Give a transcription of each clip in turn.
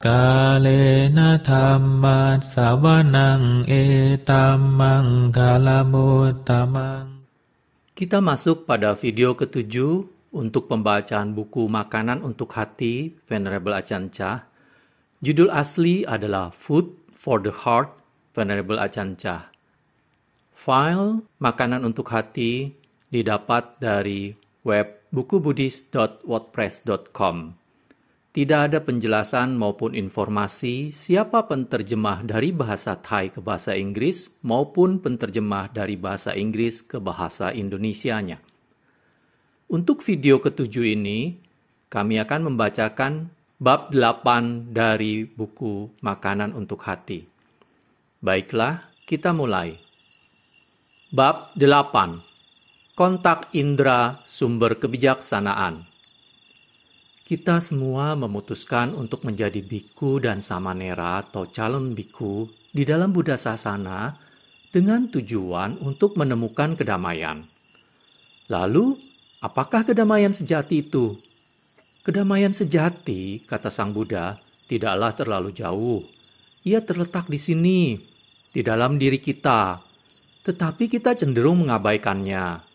Kalena dhamma sawanang etammang kalamutamang. Kita masuk pada video ketujuh untuk pembacaan buku Makanan untuk Hati, Venerable Ajahn Chah. Judul asli adalah Food for the Heart, Venerable Ajahn Chah. File Makanan untuk Hati didapat dari web bukubuddhis.wordpress.com. Tidak ada penjelasan maupun informasi siapa penterjemah dari bahasa Thai ke bahasa Inggris maupun penterjemah dari bahasa Inggris ke bahasa Indonesianya. Untuk video ketujuh ini, kami akan membacakan bab 8 dari buku Makanan untuk Hati. Baiklah, kita mulai. Bab 8. Kontak indera sumber kebijaksanaan. Kita semua memutuskan untuk menjadi biku dan samanera atau calon biku di dalam Buddha Sasana dengan tujuan untuk menemukan kedamaian. Lalu, apakah kedamaian sejati itu? Kedamaian sejati, kata Sang Buddha, tidaklah terlalu jauh. Ia terletak di sini, di dalam diri kita. Tetapi kita cenderung mengabaikannya.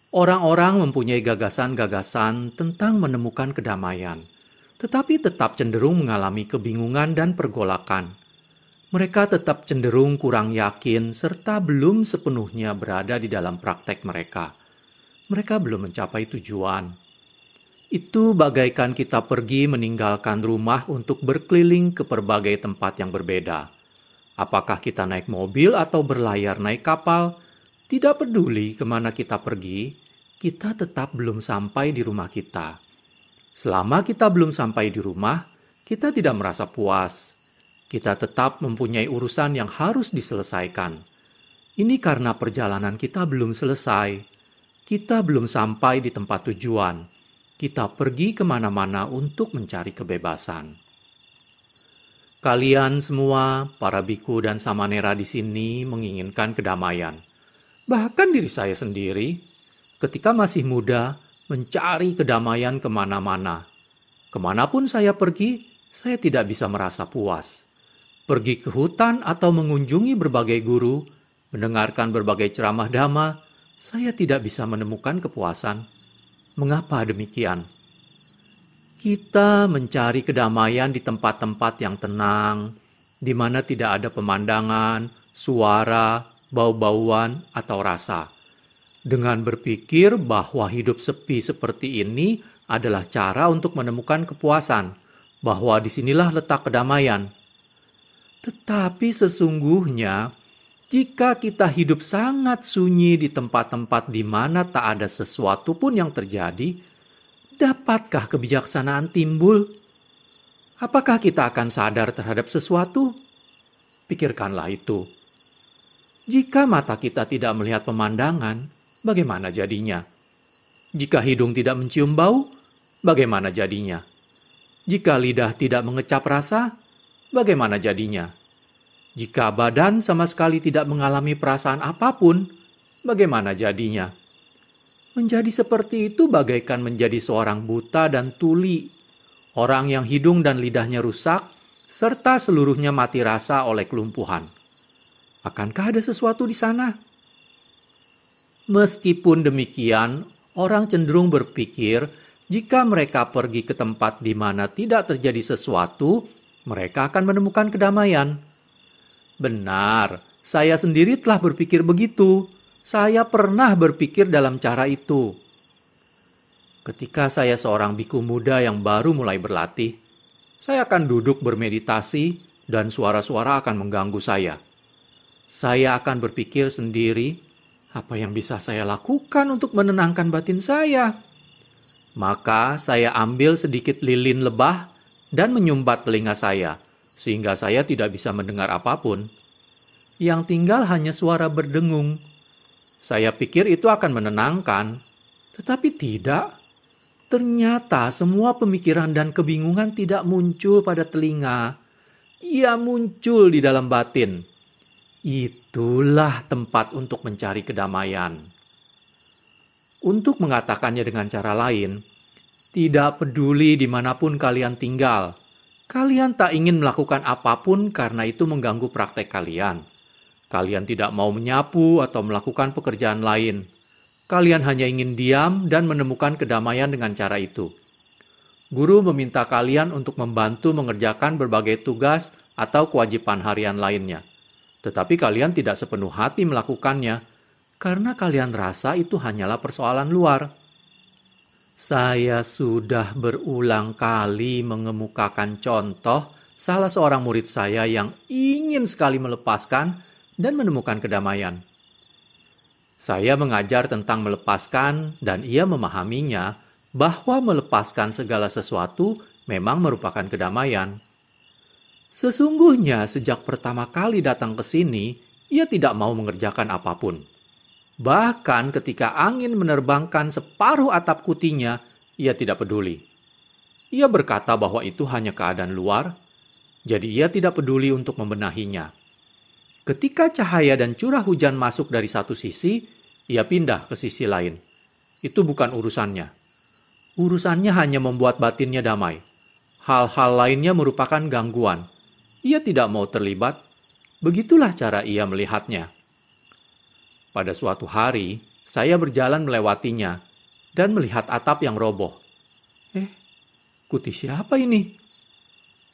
Orang-orang mempunyai gagasan-gagasan tentang menemukan kedamaian, tetapi tetap cenderung mengalami kebingungan dan pergolakan. Mereka tetap cenderung kurang yakin serta belum sepenuhnya berada di dalam praktek mereka. Mereka belum mencapai tujuan. Itu bagaikan kita pergi meninggalkan rumah untuk berkeliling ke berbagai tempat yang berbeda. Apakah kita naik mobil atau berlayar naik kapal? Tidak peduli kemana kita pergi, kita tetap belum sampai di rumah kita. Selama kita belum sampai di rumah, kita tidak merasa puas. Kita tetap mempunyai urusan yang harus diselesaikan. Ini karena perjalanan kita belum selesai. Kita belum sampai di tempat tujuan. Kita pergi kemana-mana untuk mencari kebebasan. Kalian semua, para biku dan samanera di sini menginginkan kedamaian. Bahkan diri saya sendiri, ketika masih muda, mencari kedamaian kemana-mana. Kemanapun saya pergi, saya tidak bisa merasa puas. Pergi ke hutan atau mengunjungi berbagai guru, mendengarkan berbagai ceramah dhamma, saya tidak bisa menemukan kepuasan. Mengapa demikian? Kita mencari kedamaian di tempat-tempat yang tenang, di mana tidak ada pemandangan, suara, bau-bauan, atau rasa. Dengan berpikir bahwa hidup sepi seperti ini adalah cara untuk menemukan kepuasan, bahwa disinilah letak kedamaian. Tetapi sesungguhnya, jika kita hidup sangat sunyi di tempat-tempat di mana tak ada sesuatu pun yang terjadi, dapatkah kebijaksanaan timbul? Apakah kita akan sadar terhadap sesuatu? Pikirkanlah itu. Jika mata kita tidak melihat pemandangan, bagaimana jadinya? Jika hidung tidak mencium bau, bagaimana jadinya? Jika lidah tidak mengecap rasa, bagaimana jadinya? Jika badan sama sekali tidak mengalami perasaan apapun, bagaimana jadinya? Menjadi seperti itu bagaikan menjadi seorang buta dan tuli, orang yang hidung dan lidahnya rusak, serta seluruhnya mati rasa oleh kelumpuhan. Akankah ada sesuatu di sana? Meskipun demikian, orang cenderung berpikir jika mereka pergi ke tempat di mana tidak terjadi sesuatu, mereka akan menemukan kedamaian. Benar, saya sendiri telah berpikir begitu. Saya pernah berpikir dalam cara itu. Ketika saya seorang biku muda yang baru mulai berlatih, saya akan duduk bermeditasi dan suara-suara akan mengganggu saya. Saya akan berpikir sendiri, apa yang bisa saya lakukan untuk menenangkan batin saya? Maka saya ambil sedikit lilin lebah dan menyumbat telinga saya, sehingga saya tidak bisa mendengar apapun. Yang tinggal hanya suara berdengung. Saya pikir itu akan menenangkan, tetapi tidak. Ternyata semua pemikiran dan kebingungan tidak muncul pada telinga. Ia muncul di dalam batin. Itulah tempat untuk mencari kedamaian. Untuk mengatakannya dengan cara lain, tidak peduli dimanapun kalian tinggal, Kalian tak ingin melakukan apapun karena itu mengganggu praktek kalian. Kalian tidak mau menyapu atau melakukan pekerjaan lain. Kalian hanya ingin diam dan menemukan kedamaian dengan cara itu. Guru meminta kalian untuk membantu mengerjakan berbagai tugas atau kewajiban harian lainnya. Tetapi kalian tidak sepenuh hati melakukannya, karena kalian rasa itu hanyalah persoalan luar. Saya sudah berulang kali mengemukakan contoh salah seorang murid saya yang ingin sekali melepaskan dan menemukan kedamaian. Saya mengajar tentang melepaskan dan ia memahaminya bahwa melepaskan segala sesuatu memang merupakan kedamaian. Sesungguhnya sejak pertama kali datang ke sini, ia tidak mau mengerjakan apapun. Bahkan ketika angin menerbangkan separuh atap kutinya, ia tidak peduli. Ia berkata bahwa itu hanya keadaan luar, jadi ia tidak peduli untuk membenahinya. Ketika cahaya dan curah hujan masuk dari satu sisi, ia pindah ke sisi lain. Itu bukan urusannya. Urusannya hanya membuat batinnya damai. Hal-hal lainnya merupakan gangguan. Ia tidak mau terlibat. Begitulah cara ia melihatnya. Pada suatu hari, saya berjalan melewatinya dan melihat atap yang roboh. Kuti siapa ini?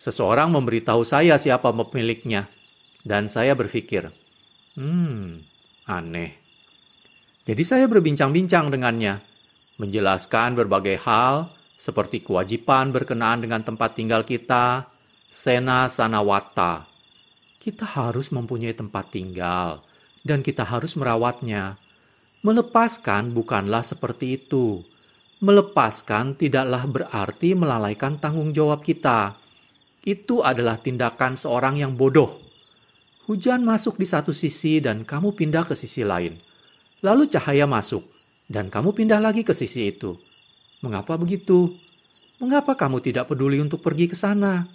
Seseorang memberitahu saya siapa pemiliknya. Dan saya berpikir, aneh. Jadi saya berbincang-bincang dengannya, menjelaskan berbagai hal seperti kewajiban berkenaan dengan tempat tinggal kita, sena sanawata. Kita harus mempunyai tempat tinggal dan kita harus merawatnya. Melepaskan bukanlah seperti itu. Melepaskan tidaklah berarti melalaikan tanggung jawab kita. Itu adalah tindakan seorang yang bodoh. Hujan masuk di satu sisi dan kamu pindah ke sisi lain. Lalu cahaya masuk dan kamu pindah lagi ke sisi itu. Mengapa begitu? Mengapa kamu tidak peduli untuk pergi ke sana?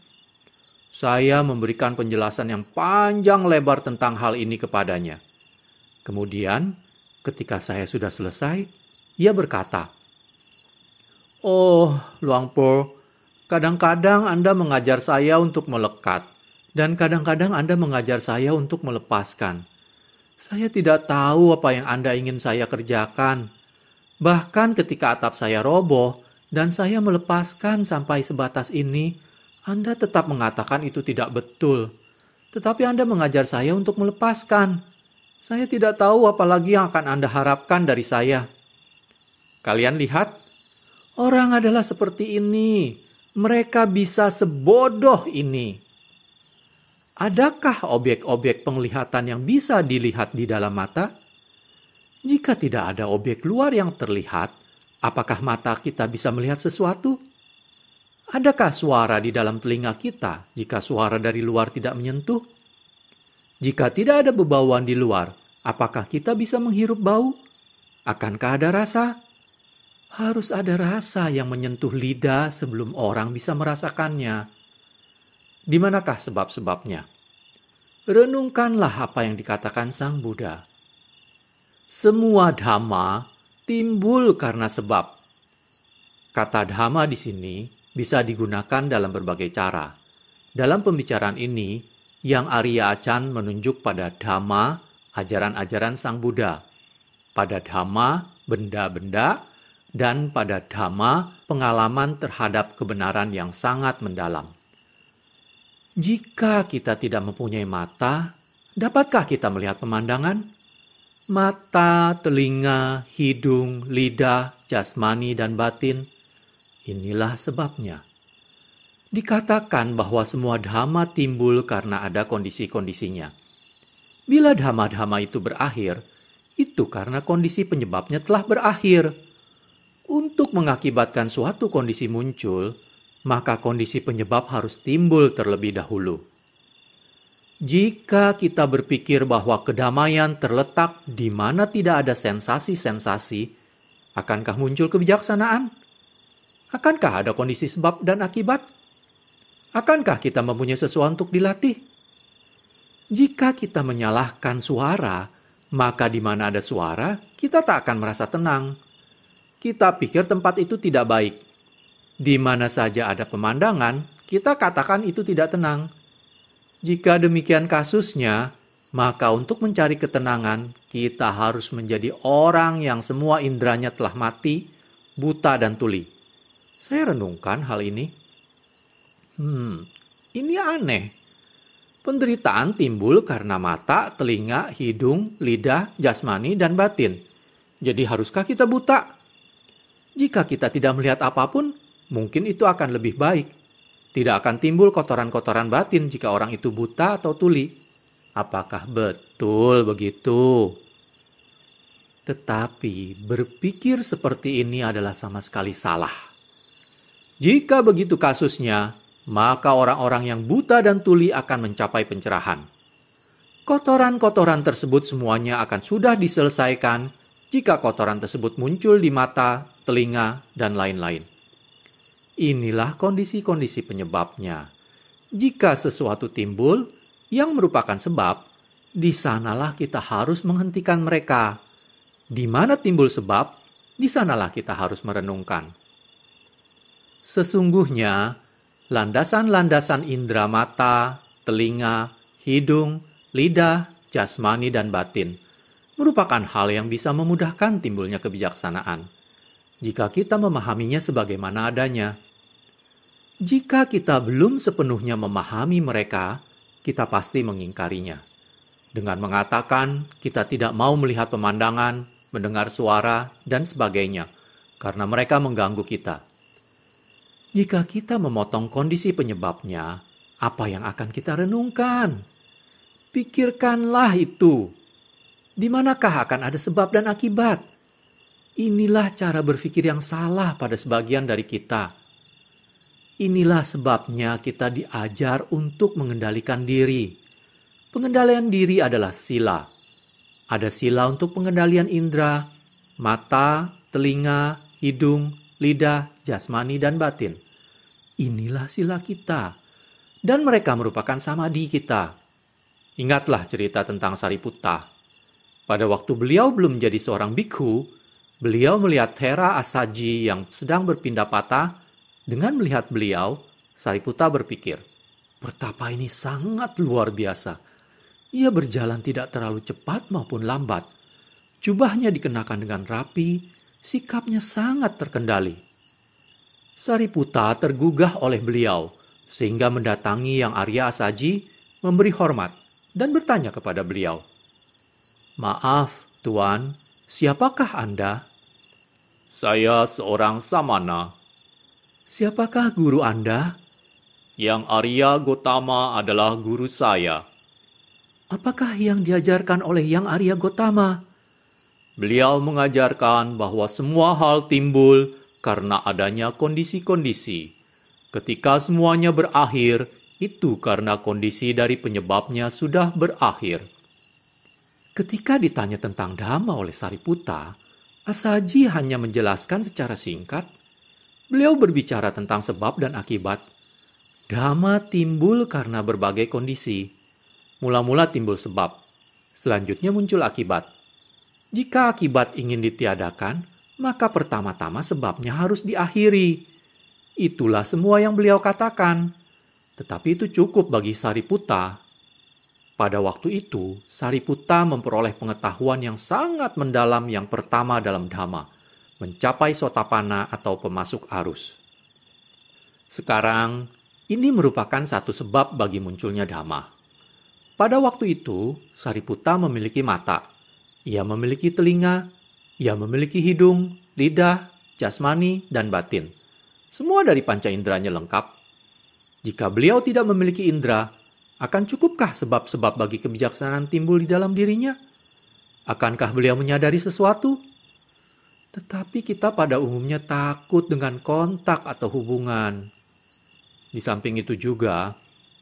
Saya memberikan penjelasan yang panjang lebar tentang hal ini kepadanya. Kemudian, ketika saya sudah selesai, ia berkata, "Oh, Luang Por, kadang-kadang Anda mengajar saya untuk melekat. Dan kadang-kadang Anda mengajar saya untuk melepaskan. Saya tidak tahu apa yang Anda ingin saya kerjakan. Bahkan ketika atap saya roboh dan saya melepaskan sampai sebatas ini, Anda tetap mengatakan itu tidak betul. Tetapi Anda mengajar saya untuk melepaskan. Saya tidak tahu apa lagi yang akan Anda harapkan dari saya." Kalian lihat, orang adalah seperti ini. Mereka bisa sebodoh ini. Adakah objek-objek penglihatan yang bisa dilihat di dalam mata? Jika tidak ada objek luar yang terlihat, apakah mata kita bisa melihat sesuatu? Adakah suara di dalam telinga kita jika suara dari luar tidak menyentuh? Jika tidak ada bebauan di luar, apakah kita bisa menghirup bau? Akankah ada rasa? Harus ada rasa yang menyentuh lidah sebelum orang bisa merasakannya. Di manakah sebab-sebabnya? Renungkanlah apa yang dikatakan Sang Buddha. Semua dhamma timbul karena sebab. Kata dhamma di sini bisa digunakan dalam berbagai cara. Dalam pembicaraan ini, Yang Arya Acan menunjuk pada dhamma, ajaran-ajaran Sang Buddha. Pada dhamma, benda-benda, dan pada dhamma, pengalaman terhadap kebenaran yang sangat mendalam. Jika kita tidak mempunyai mata, dapatkah kita melihat pemandangan? Mata, telinga, hidung, lidah, jasmani, dan batin. Inilah sebabnya. Dikatakan bahwa semua dhamma timbul karena ada kondisi-kondisinya. Bila dhamma-dhamma itu berakhir, itu karena kondisi penyebabnya telah berakhir. Untuk mengakibatkan suatu kondisi muncul, maka kondisi penyebab harus timbul terlebih dahulu. Jika kita berpikir bahwa kedamaian terletak di mana tidak ada sensasi-sensasi, akankah muncul kebijaksanaan? Akankah ada kondisi sebab dan akibat? Akankah kita mempunyai sesuatu untuk dilatih? Jika kita menyalahkan suara, maka di mana ada suara, kita tak akan merasa tenang. Kita pikir tempat itu tidak baik. Di mana saja ada pemandangan, kita katakan itu tidak tenang. Jika demikian kasusnya, maka untuk mencari ketenangan, kita harus menjadi orang yang semua inderanya telah mati, buta dan tuli. Saya renungkan hal ini. Ini aneh. Penderitaan timbul karena mata, telinga, hidung, lidah, jasmani, dan batin. Jadi haruskah kita buta? Jika kita tidak melihat apapun, mungkin itu akan lebih baik. Tidak akan timbul kotoran-kotoran batin jika orang itu buta atau tuli. Apakah betul begitu? Tetapi berpikir seperti ini adalah sama sekali salah. Jika begitu kasusnya, maka orang-orang yang buta dan tuli akan mencapai pencerahan. Kotoran-kotoran tersebut semuanya akan sudah diselesaikan jika kotoran tersebut muncul di mata, telinga, dan lain-lain. Inilah kondisi-kondisi penyebabnya. Jika sesuatu timbul yang merupakan sebab, di sanalah kita harus menghentikan mereka. Di mana timbul sebab, di sanalah kita harus merenungkan. Sesungguhnya, landasan-landasan indera mata, telinga, hidung, lidah, jasmani, dan batin merupakan hal yang bisa memudahkan timbulnya kebijaksanaan jika kita memahaminya sebagaimana adanya. Jika kita belum sepenuhnya memahami mereka, kita pasti mengingkarinya. Dengan mengatakan kita tidak mau melihat pemandangan, mendengar suara, dan sebagainya, karena mereka mengganggu kita. Jika kita memotong kondisi penyebabnya, apa yang akan kita renungkan? Pikirkanlah itu. Di manakah akan ada sebab dan akibat? Inilah cara berpikir yang salah pada sebagian dari kita. Inilah sebabnya kita diajar untuk mengendalikan diri. Pengendalian diri adalah sila. Ada sila untuk pengendalian indera, mata, telinga, hidung, lidah, jasmani, dan batin. Inilah sila kita. Dan mereka merupakan samadhi kita. Ingatlah cerita tentang Sariputta. Pada waktu beliau belum menjadi seorang bikhu, beliau melihat Thera Asaji yang sedang berpindah patah. Dengan melihat beliau, Sariputta berpikir, pertapa ini sangat luar biasa. Ia berjalan tidak terlalu cepat maupun lambat. Jubahnya dikenakan dengan rapi, sikapnya sangat terkendali. Sariputta tergugah oleh beliau, sehingga mendatangi Yang Arya Asaji, memberi hormat, dan bertanya kepada beliau, "Maaf, Tuan, siapakah Anda?" "Saya seorang samana." "Siapakah guru Anda?" "Yang Arya Gotama adalah guru saya." "Apakah yang diajarkan oleh Yang Arya Gotama?" "Beliau mengajarkan bahwa semua hal timbul karena adanya kondisi-kondisi. Ketika semuanya berakhir, itu karena kondisi dari penyebabnya sudah berakhir." Ketika ditanya tentang Dhamma oleh Sariputta, Asaji hanya menjelaskan secara singkat. Beliau berbicara tentang sebab dan akibat. Dhamma timbul karena berbagai kondisi. Mula-mula timbul sebab, selanjutnya muncul akibat. Jika akibat ingin ditiadakan, maka pertama-tama sebabnya harus diakhiri. Itulah semua yang beliau katakan. Tetapi itu cukup bagi Sariputta. Pada waktu itu, Sariputta memperoleh pengetahuan yang sangat mendalam yang pertama dalam Dhamma, mencapai Sotapanna atau pemasuk arus. Sekarang, ini merupakan satu sebab bagi munculnya Dhamma. Pada waktu itu, Sariputta memiliki mata. Ia memiliki telinga, ia memiliki hidung, lidah, jasmani, dan batin. Semua dari panca inderanya lengkap. Jika beliau tidak memiliki indera, akan cukupkah sebab-sebab bagi kebijaksanaan timbul di dalam dirinya? Akankah beliau menyadari sesuatu? Tetapi kita pada umumnya takut dengan kontak atau hubungan. Di samping itu juga,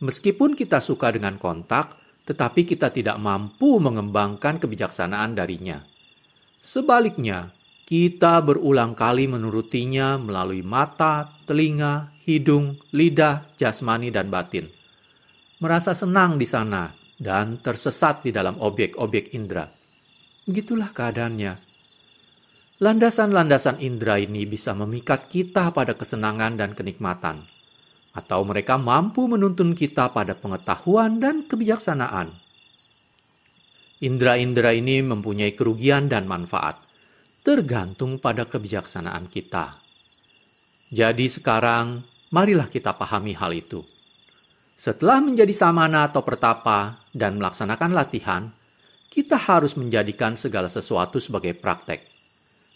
meskipun kita suka dengan kontak, tetapi kita tidak mampu mengembangkan kebijaksanaan darinya. Sebaliknya, kita berulang kali menurutinya melalui mata, telinga, hidung, lidah, jasmani, dan batin. Merasa senang di sana dan tersesat di dalam objek-objek indera. Begitulah keadaannya. Landasan-landasan indera ini bisa memikat kita pada kesenangan dan kenikmatan. atau mereka mampu menuntun kita pada pengetahuan dan kebijaksanaan. Indera-indera ini mempunyai kerugian dan manfaat, tergantung pada kebijaksanaan kita. Jadi sekarang, marilah kita pahami hal itu. Setelah menjadi samana atau pertapa dan melaksanakan latihan, kita harus menjadikan segala sesuatu sebagai praktek.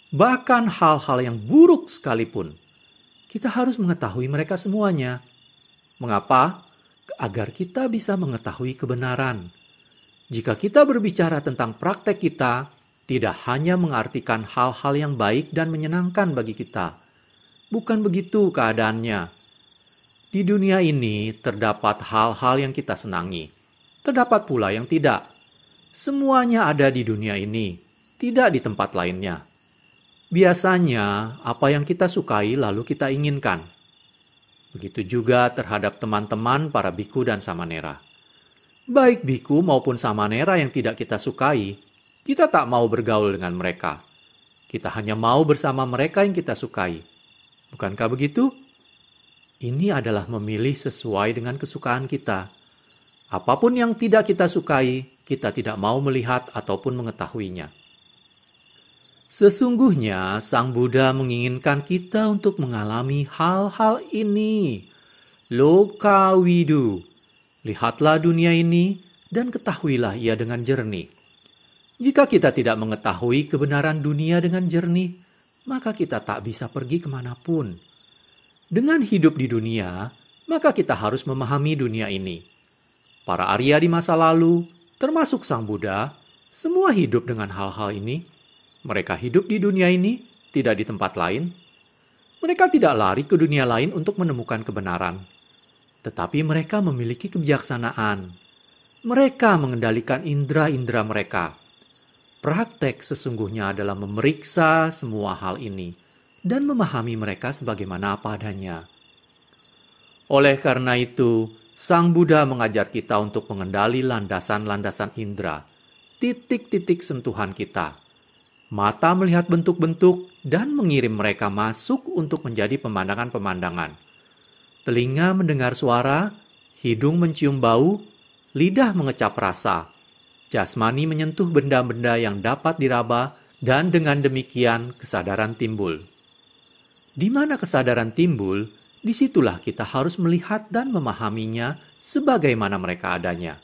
Bahkan hal-hal yang buruk sekalipun, kita harus mengetahui mereka semuanya. Mengapa? Agar kita bisa mengetahui kebenaran. Jika kita berbicara tentang praktek kita, tidak hanya mengartikan hal-hal yang baik dan menyenangkan bagi kita. Bukan begitu keadaannya. Di dunia ini terdapat hal-hal yang kita senangi. Terdapat pula yang tidak. Semuanya ada di dunia ini, tidak di tempat lainnya. Biasanya, apa yang kita sukai lalu kita inginkan. Begitu juga terhadap teman-teman para biku dan samanera. Baik biku maupun samanera yang tidak kita sukai, kita tak mau bergaul dengan mereka. Kita hanya mau bersama mereka yang kita sukai. Bukankah begitu? Ini adalah memilih sesuai dengan kesukaan kita. Apapun yang tidak kita sukai, kita tidak mau melihat ataupun mengetahuinya. Sesungguhnya, Sang Buddha menginginkan kita untuk mengalami hal-hal ini. Loka widu. Lihatlah dunia ini dan ketahuilah ia dengan jernih. Jika kita tidak mengetahui kebenaran dunia dengan jernih, maka kita tak bisa pergi kemanapun. Dengan hidup di dunia, maka kita harus memahami dunia ini. Para Arya di masa lalu, termasuk Sang Buddha, semua hidup dengan hal-hal ini. Mereka hidup di dunia ini, tidak di tempat lain. Mereka tidak lari ke dunia lain untuk menemukan kebenaran. Tetapi mereka memiliki kebijaksanaan. Mereka mengendalikan indera-indera mereka. Praktek sesungguhnya adalah memeriksa semua hal ini dan memahami mereka sebagaimana apa adanya. Oleh karena itu, Sang Buddha mengajar kita untuk mengendali landasan-landasan indera, titik-titik sentuhan kita. Mata melihat bentuk-bentuk dan mengirim mereka masuk untuk menjadi pemandangan-pemandangan. Telinga mendengar suara, hidung mencium bau, lidah mengecap rasa. Jasmani menyentuh benda-benda yang dapat diraba, dan dengan demikian kesadaran timbul. Di mana kesadaran timbul, disitulah kita harus melihat dan memahaminya sebagaimana mereka adanya.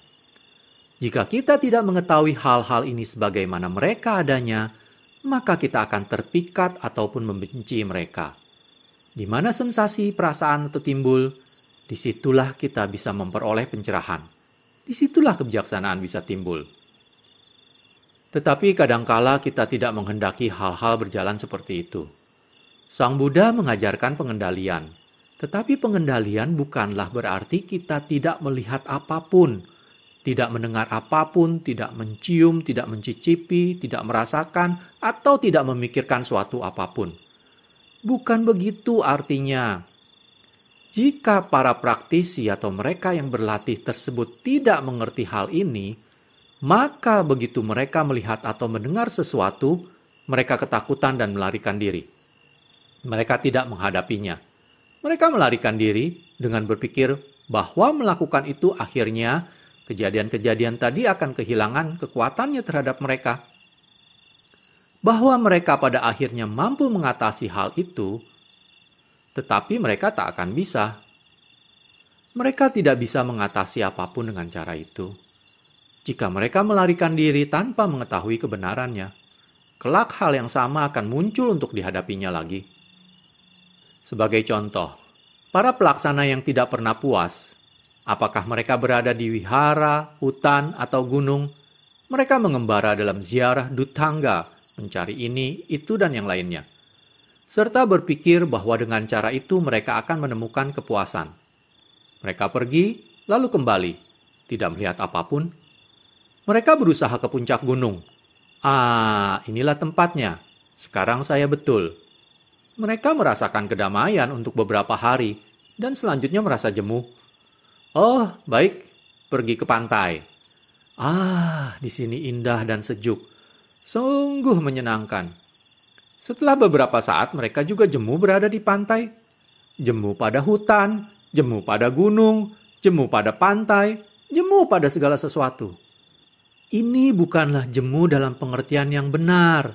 Jika kita tidak mengetahui hal-hal ini sebagaimana mereka adanya, maka kita akan terpikat ataupun membenci mereka. Di mana sensasi, perasaan itu timbul, disitulah kita bisa memperoleh pencerahan. Disitulah kebijaksanaan bisa timbul. Tetapi kadangkala kita tidak menghendaki hal-hal berjalan seperti itu. Sang Buddha mengajarkan pengendalian. Tetapi pengendalian bukanlah berarti kita tidak melihat apapun, tidak mendengar apapun, tidak mencium, tidak mencicipi, tidak merasakan, atau tidak memikirkan suatu apapun. Bukan begitu artinya. Jika para praktisi atau mereka yang berlatih tersebut tidak mengerti hal ini, maka begitu mereka melihat atau mendengar sesuatu, mereka ketakutan dan melarikan diri. Mereka tidak menghadapinya. Mereka melarikan diri dengan berpikir bahwa melakukan itu akhirnya kejadian-kejadian tadi akan kehilangan kekuatannya terhadap mereka. Bahwa mereka pada akhirnya mampu mengatasi hal itu, tetapi mereka tak akan bisa. Mereka tidak bisa mengatasi apapun dengan cara itu. Jika mereka melarikan diri tanpa mengetahui kebenarannya, kelak hal yang sama akan muncul untuk dihadapinya lagi. Sebagai contoh, para pelaksana yang tidak pernah puas, apakah mereka berada di wihara, hutan, atau gunung, mereka mengembara dalam ziarah duttanga, mencari ini, itu, dan yang lainnya. Serta berpikir bahwa dengan cara itu mereka akan menemukan kepuasan. Mereka pergi, lalu kembali, tidak melihat apapun. Mereka berusaha ke puncak gunung. Inilah tempatnya. Sekarang saya betul. Mereka merasakan kedamaian untuk beberapa hari, dan selanjutnya merasa jenuh. Oh, baik, pergi ke pantai. Di sini indah dan sejuk. Sungguh menyenangkan. Setelah beberapa saat, mereka juga jemu berada di pantai. Jemu pada hutan, jemu pada gunung, jemu pada pantai, jemu pada segala sesuatu. Ini bukanlah jemu dalam pengertian yang benar,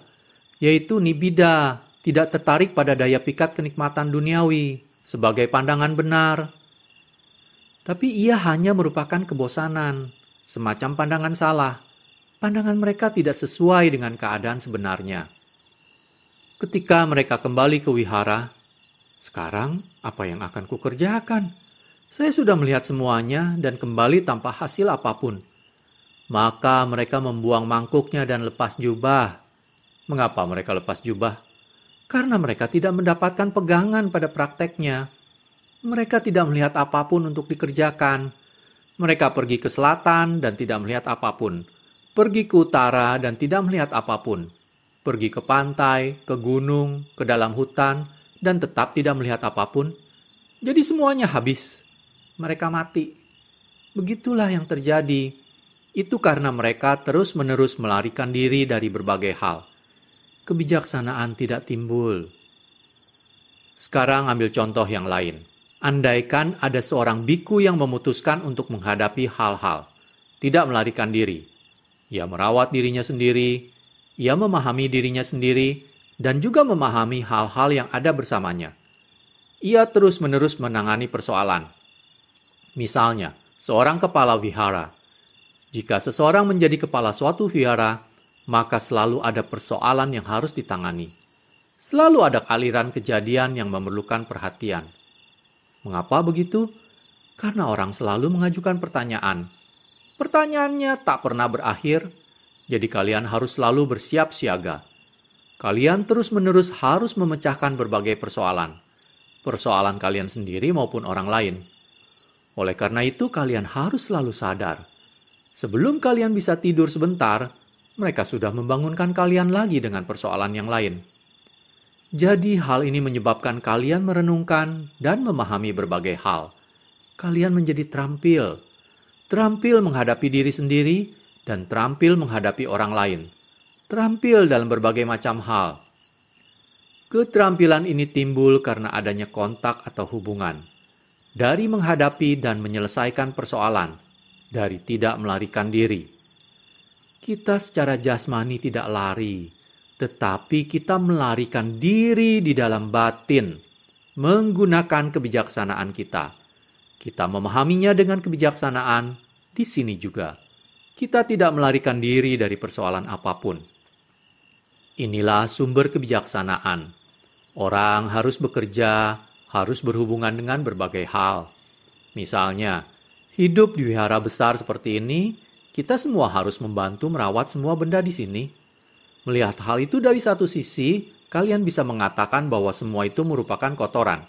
yaitu nibida, tidak tertarik pada daya pikat kenikmatan duniawi sebagai pandangan benar. Tapi ia hanya merupakan kebosanan, semacam pandangan salah. Pandangan mereka tidak sesuai dengan keadaan sebenarnya. Ketika mereka kembali ke wihara, sekarang apa yang akan kukerjakan? Saya sudah melihat semuanya dan kembali tanpa hasil apapun. Maka mereka membuang mangkuknya dan lepas jubah. Mengapa mereka lepas jubah? Karena mereka tidak mendapatkan pegangan pada prakteknya. Mereka tidak melihat apapun untuk dikerjakan. Mereka pergi ke selatan dan tidak melihat apapun. Pergi ke utara dan tidak melihat apapun. Pergi ke pantai, ke gunung, ke dalam hutan, dan tetap tidak melihat apapun. Jadi semuanya habis. Mereka mati. Begitulah yang terjadi. Itu karena mereka terus-menerus melarikan diri dari berbagai hal. Kebijaksanaan tidak timbul. Sekarang ambil contoh yang lain. Andaikan ada seorang biku yang memutuskan untuk menghadapi hal-hal, tidak melarikan diri. Ia merawat dirinya sendiri, ia memahami dirinya sendiri, dan juga memahami hal-hal yang ada bersamanya. Ia terus-menerus menangani persoalan. Misalnya, seorang kepala wihara. Jika seseorang menjadi kepala suatu wihara, maka selalu ada persoalan yang harus ditangani. Selalu ada aliran kejadian yang memerlukan perhatian. Mengapa begitu? Karena orang selalu mengajukan pertanyaan. Pertanyaannya tak pernah berakhir, jadi kalian harus selalu bersiap siaga. Kalian terus-menerus harus memecahkan berbagai persoalan. Persoalan kalian sendiri maupun orang lain. Oleh karena itu, kalian harus selalu sadar. Sebelum kalian bisa tidur sebentar, mereka sudah membangunkan kalian lagi dengan persoalan yang lain. Jadi hal ini menyebabkan kalian merenungkan dan memahami berbagai hal. Kalian menjadi terampil menghadapi diri sendiri dan terampil menghadapi orang lain. Terampil dalam berbagai macam hal. Keterampilan ini timbul karena adanya kontak atau hubungan. Dari menghadapi dan menyelesaikan persoalan, dari tidak melarikan diri. Kita secara jasmani tidak lari, tetapi kita melarikan diri di dalam batin, menggunakan kebijaksanaan kita. Kita memahaminya dengan kebijaksanaan, di sini juga. Kita tidak melarikan diri dari persoalan apapun. Inilah sumber kebijaksanaan. Orang harus bekerja, harus berhubungan dengan berbagai hal. Misalnya, hidup di wihara besar seperti ini, kita semua harus membantu merawat semua benda di sini. Melihat hal itu dari satu sisi, kalian bisa mengatakan bahwa semua itu merupakan kotoran.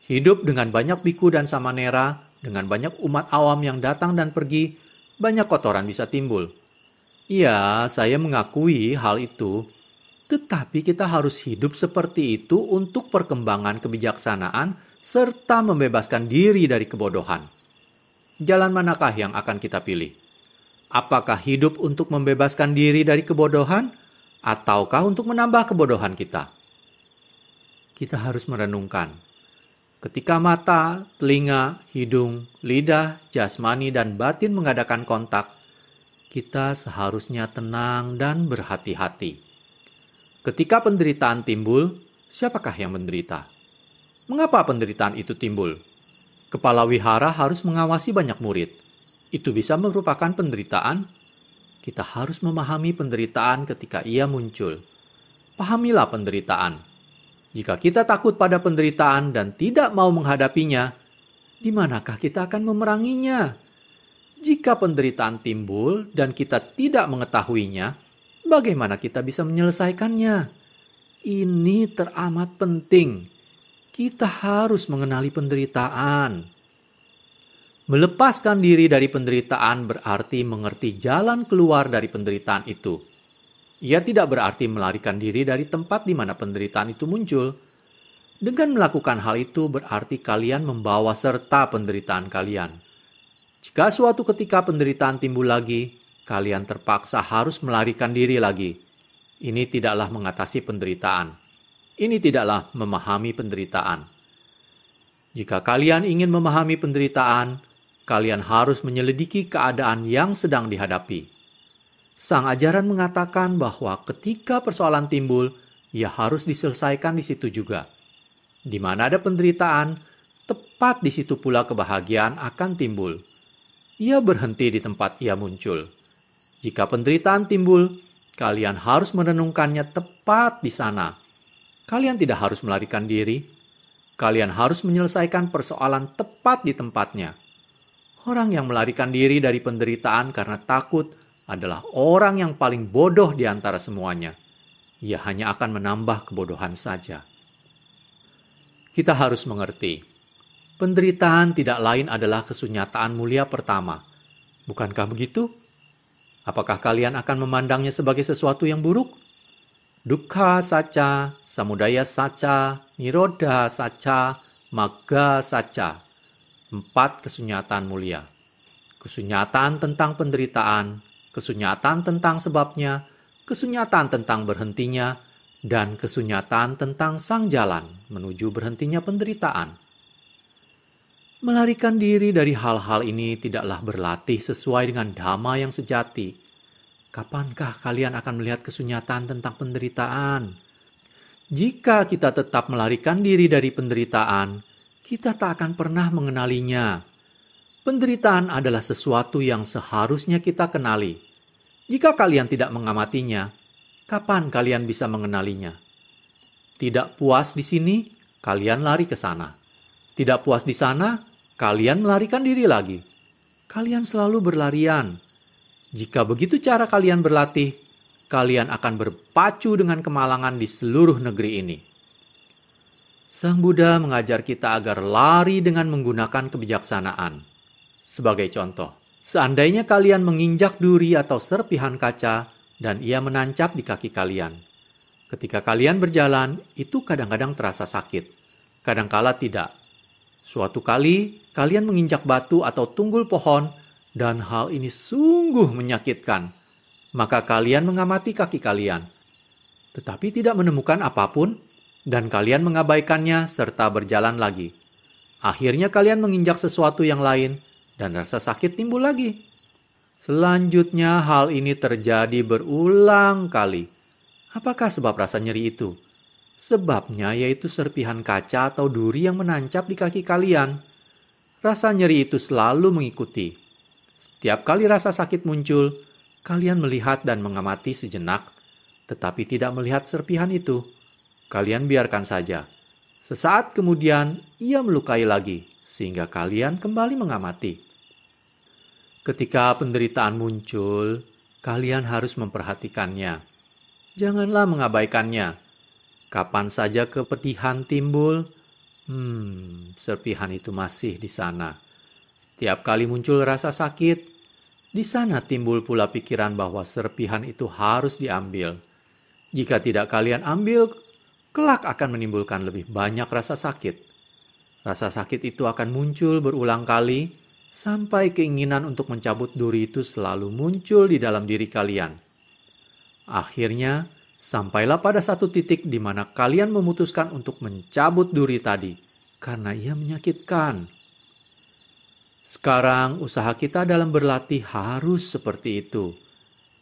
Hidup dengan banyak biku dan samanera, dengan banyak umat awam yang datang dan pergi, banyak kotoran bisa timbul. Iya, saya mengakui hal itu. Tetapi kita harus hidup seperti itu untuk perkembangan kebijaksanaan serta membebaskan diri dari kebodohan. Jalan manakah yang akan kita pilih? Apakah hidup untuk membebaskan diri dari kebodohan? Ataukah untuk menambah kebodohan kita? Kita harus merenungkan. Ketika mata, telinga, hidung, lidah, jasmani, dan batin mengadakan kontak, kita seharusnya tenang dan berhati-hati. Ketika penderitaan timbul, siapakah yang menderita? Mengapa penderitaan itu timbul? Kepala wihara harus mengawasi banyak murid. Itu bisa merupakan penderitaan. Kita harus memahami penderitaan ketika ia muncul. Pahamilah penderitaan. Jika kita takut pada penderitaan dan tidak mau menghadapinya, di manakah kita akan memeranginya? Jika penderitaan timbul dan kita tidak mengetahuinya, bagaimana kita bisa menyelesaikannya? Ini teramat penting. Kita harus mengenali penderitaan. Melepaskan diri dari penderitaan berarti mengerti jalan keluar dari penderitaan itu. Ia tidak berarti melarikan diri dari tempat di mana penderitaan itu muncul. Dengan melakukan hal itu berarti kalian membawa serta penderitaan kalian. Jika suatu ketika penderitaan timbul lagi, kalian terpaksa harus melarikan diri lagi. Ini tidaklah mengatasi penderitaan. Ini tidaklah memahami penderitaan. Jika kalian ingin memahami penderitaan, kalian harus menyelidiki keadaan yang sedang dihadapi. Sang ajaran mengatakan bahwa ketika persoalan timbul, ia harus diselesaikan di situ juga. Di mana ada penderitaan, tepat di situ pula kebahagiaan akan timbul. Ia berhenti di tempat ia muncul. Jika penderitaan timbul, kalian harus merenungkannya tepat di sana. Kalian tidak harus melarikan diri. Kalian harus menyelesaikan persoalan tepat di tempatnya. Orang yang melarikan diri dari penderitaan karena takut adalah orang yang paling bodoh di antara semuanya. Ia hanya akan menambah kebodohan saja. Kita harus mengerti, penderitaan tidak lain adalah kesunyataan mulia pertama. Bukankah begitu? Apakah kalian akan memandangnya sebagai sesuatu yang buruk? Dukkha saca, samudaya saca, nirodha saca, magga saca. 4 kesunyataan mulia. Kesunyataan tentang penderitaan, kesunyataan tentang sebabnya, kesunyataan tentang berhentinya, dan kesunyataan tentang sang jalan menuju berhentinya penderitaan. Melarikan diri dari hal-hal ini tidaklah berlatih sesuai dengan dhamma yang sejati. Kapankah kalian akan melihat kesunyataan tentang penderitaan? Jika kita tetap melarikan diri dari penderitaan, kita tak akan pernah mengenalinya. Penderitaan adalah sesuatu yang seharusnya kita kenali. Jika kalian tidak mengamatinya, kapan kalian bisa mengenalinya? Tidak puas di sini, kalian lari ke sana. Tidak puas di sana, kalian melarikan diri lagi. Kalian selalu berlarian. Jika begitu cara kalian berlatih, kalian akan berpacu dengan kemalangan di seluruh negeri ini. Sang Buddha mengajar kita agar lari dengan menggunakan kebijaksanaan. Sebagai contoh, seandainya kalian menginjak duri atau serpihan kaca dan ia menancap di kaki kalian. Ketika kalian berjalan, itu kadang-kadang terasa sakit, kadangkala tidak. Suatu kali, kalian menginjak batu atau tunggul pohon dan hal ini sungguh menyakitkan. Maka kalian mengamati kaki kalian, tetapi tidak menemukan apapun, dan kalian mengabaikannya serta berjalan lagi. Akhirnya kalian menginjak sesuatu yang lain, dan rasa sakit timbul lagi. Selanjutnya hal ini terjadi berulang kali. Apakah sebab rasa nyeri itu? Sebabnya yaitu serpihan kaca atau duri yang menancap di kaki kalian. Rasa nyeri itu selalu mengikuti. Setiap kali rasa sakit muncul, kalian melihat dan mengamati sejenak, tetapi tidak melihat serpihan itu. Kalian biarkan saja. Sesaat kemudian, ia melukai lagi, sehingga kalian kembali mengamati. Ketika penderitaan muncul, kalian harus memperhatikannya. Janganlah mengabaikannya. Kapan saja kepedihan timbul, serpihan itu masih di sana. Setiap kali muncul rasa sakit, di sana timbul pula pikiran bahwa serpihan itu harus diambil. Jika tidak kalian ambil, kelak akan menimbulkan lebih banyak rasa sakit. Rasa sakit itu akan muncul berulang kali, sampai keinginan untuk mencabut duri itu selalu muncul di dalam diri kalian. Akhirnya, sampailah pada satu titik di mana kalian memutuskan untuk mencabut duri tadi, karena ia menyakitkan. Sekarang usaha kita dalam berlatih harus seperti itu.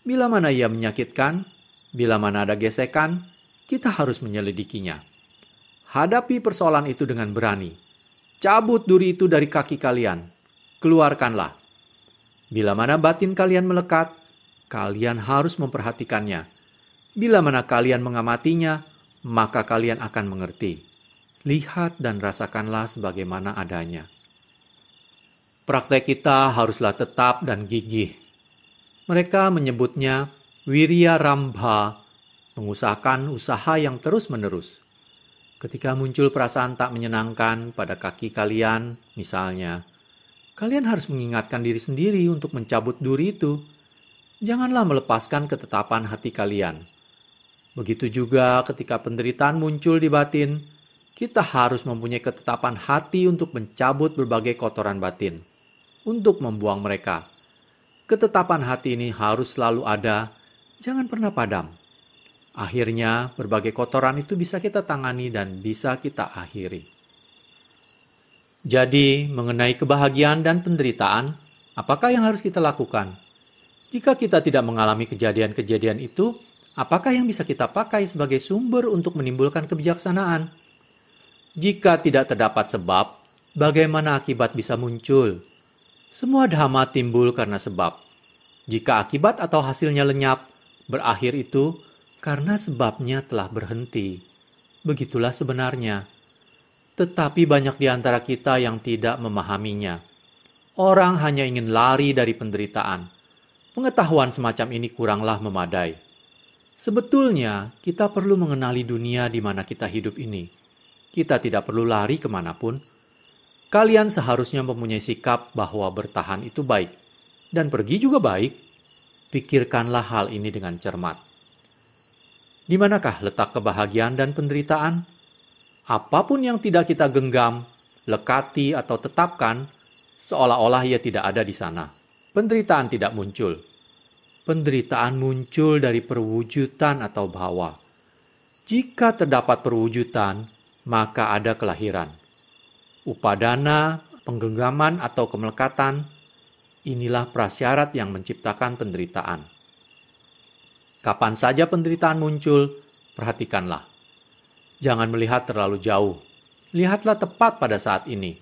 Bila mana ia menyakitkan, bila mana ada gesekan, kita harus menyelidikinya. Hadapi persoalan itu dengan berani. Cabut duri itu dari kaki kalian. Keluarkanlah. Bila mana batin kalian melekat, kalian harus memperhatikannya. Bila mana kalian mengamatinya, maka kalian akan mengerti. Lihat dan rasakanlah sebagaimana adanya. Praktek kita haruslah tetap dan gigih. Mereka menyebutnya wirya rambha, mengusahakan usaha yang terus-menerus. Ketika muncul perasaan tak menyenangkan pada kaki kalian, misalnya, kalian harus mengingatkan diri sendiri untuk mencabut duri itu. Janganlah melepaskan ketetapan hati kalian. Begitu juga ketika penderitaan muncul di batin, kita harus mempunyai ketetapan hati untuk mencabut berbagai kotoran batin, untuk membuang mereka. Ketetapan hati ini harus selalu ada, jangan pernah padam. Akhirnya, berbagai kotoran itu bisa kita tangani dan bisa kita akhiri. Jadi, mengenai kebahagiaan dan penderitaan, apakah yang harus kita lakukan? Jika kita tidak mengalami kejadian-kejadian itu, apakah yang bisa kita pakai sebagai sumber untuk menimbulkan kebijaksanaan? Jika tidak terdapat sebab, bagaimana akibat bisa muncul? Semua dhamma timbul karena sebab. Jika akibat atau hasilnya lenyap, berakhir itu karena sebabnya telah berhenti. Begitulah sebenarnya. Tetapi banyak di antara kita yang tidak memahaminya. Orang hanya ingin lari dari penderitaan. Pengetahuan semacam ini kuranglah memadai. Sebetulnya, kita perlu mengenali dunia di mana kita hidup ini. Kita tidak perlu lari kemanapun. Kalian seharusnya mempunyai sikap bahwa bertahan itu baik. Dan pergi juga baik. Pikirkanlah hal ini dengan cermat. Di manakah letak kebahagiaan dan penderitaan? Apapun yang tidak kita genggam, lekati, atau tetapkan, seolah-olah ia tidak ada di sana. Penderitaan tidak muncul. Penderitaan muncul dari perwujudan atau bhawa. Jika terdapat perwujudan, maka ada kelahiran. Upadana, penggenggaman, atau kemelekatan, inilah prasyarat yang menciptakan penderitaan. Kapan saja penderitaan muncul, perhatikanlah. Jangan melihat terlalu jauh. Lihatlah tepat pada saat ini.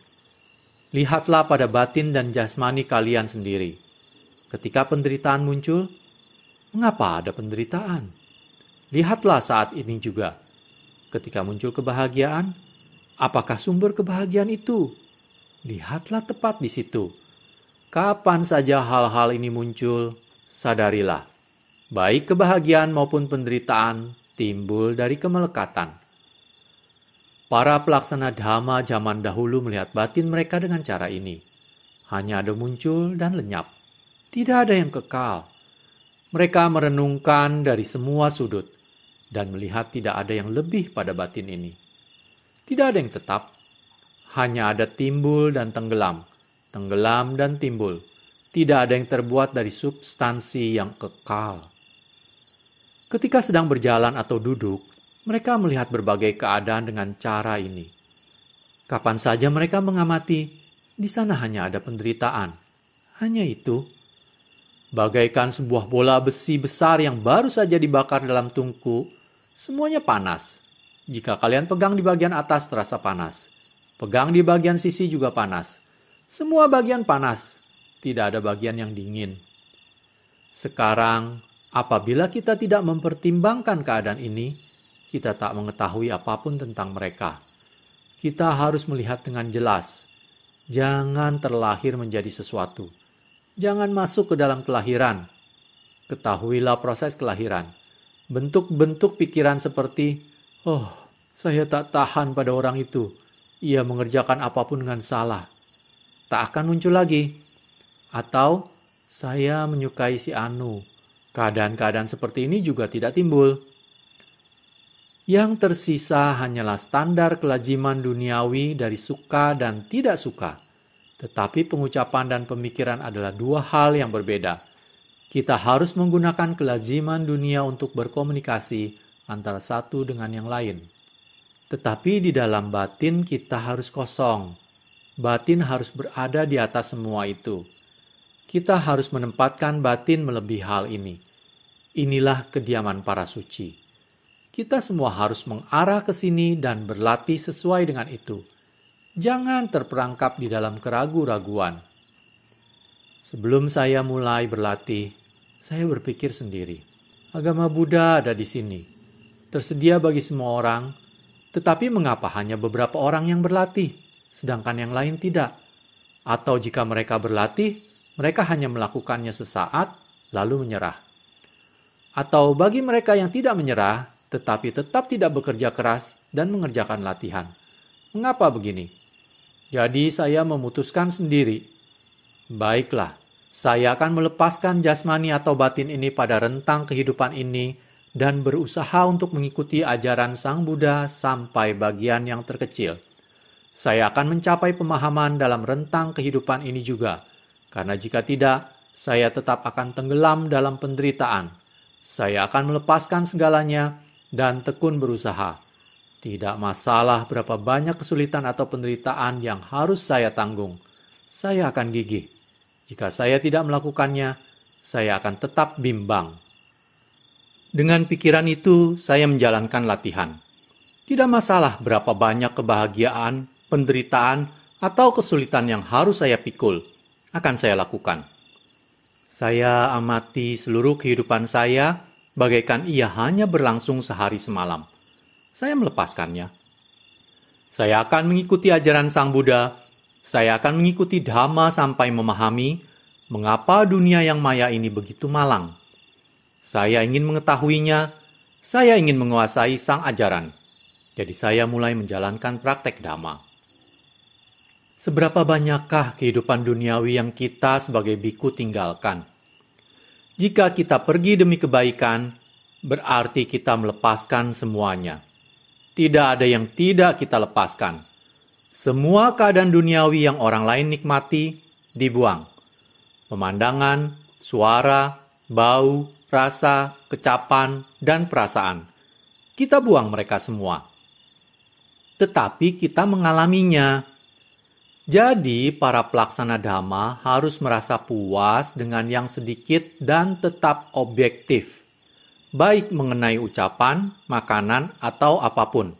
Lihatlah pada batin dan jasmani kalian sendiri. Ketika penderitaan muncul, mengapa ada penderitaan? Lihatlah saat ini juga. Ketika muncul kebahagiaan, apakah sumber kebahagiaan itu? Lihatlah tepat di situ. Kapan saja hal-hal ini muncul, sadarilah. Baik kebahagiaan maupun penderitaan timbul dari kemelekatan. Para pelaksana dhamma zaman dahulu melihat batin mereka dengan cara ini. Hanya ada muncul dan lenyap. Tidak ada yang kekal. Mereka merenungkan dari semua sudut dan melihat tidak ada yang lebih pada batin ini. Tidak ada yang tetap. Hanya ada timbul dan tenggelam. Tenggelam dan timbul. Tidak ada yang terbuat dari substansi yang kekal. Ketika sedang berjalan atau duduk, mereka melihat berbagai keadaan dengan cara ini. Kapan saja mereka mengamati, di sana hanya ada penderitaan. Hanya itu. Bagaikan sebuah bola besi besar yang baru saja dibakar dalam tungku, semuanya panas. Jika kalian pegang di bagian atas terasa panas. Pegang di bagian sisi juga panas. Semua bagian panas. Tidak ada bagian yang dingin. Sekarang, apabila kita tidak mempertimbangkan keadaan ini, kita tak mengetahui apapun tentang mereka. Kita harus melihat dengan jelas. Jangan terlahir menjadi sesuatu. Jangan masuk ke dalam kelahiran. Ketahuilah proses kelahiran. Bentuk-bentuk pikiran seperti, "Oh, saya tak tahan pada orang itu. Ia mengerjakan apapun dengan salah." Tak akan muncul lagi. Atau, "Saya menyukai si Anu." Keadaan-keadaan seperti ini juga tidak timbul. Yang tersisa hanyalah standar kelaziman duniawi dari suka dan tidak suka. Tetapi pengucapan dan pemikiran adalah dua hal yang berbeda. Kita harus menggunakan kelaziman dunia untuk berkomunikasi antara satu dengan yang lain. Tetapi di dalam batin kita harus kosong. Batin harus berada di atas semua itu. Kita harus menempatkan batin melebihi hal ini. Inilah kediaman para suci. Kita semua harus mengarah ke sini dan berlatih sesuai dengan itu. Jangan terperangkap di dalam keraguan-raguan. Sebelum saya mulai berlatih, saya berpikir sendiri. Agama Buddha ada di sini. Tersedia bagi semua orang, tetapi mengapa hanya beberapa orang yang berlatih, sedangkan yang lain tidak? Atau jika mereka berlatih, mereka hanya melakukannya sesaat, lalu menyerah. Atau bagi mereka yang tidak menyerah, tetapi tetap tidak bekerja keras dan mengerjakan latihan. Mengapa begini? Jadi saya memutuskan sendiri. Baiklah, saya akan melepaskan jasmani atau batin ini pada rentang kehidupan ini dan berusaha untuk mengikuti ajaran Sang Buddha sampai bagian yang terkecil. Saya akan mencapai pemahaman dalam rentang kehidupan ini juga, karena jika tidak, saya tetap akan tenggelam dalam penderitaan. Saya akan melepaskan segalanya dan tekun berusaha. Tidak masalah berapa banyak kesulitan atau penderitaan yang harus saya tanggung. Saya akan gigih. Jika saya tidak melakukannya, saya akan tetap bimbang. Dengan pikiran itu, saya menjalankan latihan. Tidak masalah berapa banyak kebahagiaan, penderitaan, atau kesulitan yang harus saya pikul, akan saya lakukan. Saya amati seluruh kehidupan saya, bagaikan ia hanya berlangsung sehari semalam. Saya melepaskannya. Saya akan mengikuti ajaran Sang Buddha. Saya akan mengikuti Dhamma sampai memahami mengapa dunia yang maya ini begitu malang. Saya ingin mengetahuinya. Saya ingin menguasai sang ajaran. Jadi saya mulai menjalankan praktek Dhamma. Seberapa banyakkah kehidupan duniawi yang kita sebagai biku tinggalkan? Jika kita pergi demi kebaikan, berarti kita melepaskan semuanya. Tidak ada yang tidak kita lepaskan. Semua keadaan duniawi yang orang lain nikmati, dibuang. Pemandangan, suara, bau, rasa, kecapan, dan perasaan. Kita buang mereka semua. Tetapi kita mengalaminya. Jadi, para pelaksana Dhamma harus merasa puas dengan yang sedikit dan tetap objektif. Baik mengenai ucapan, makanan, atau apapun.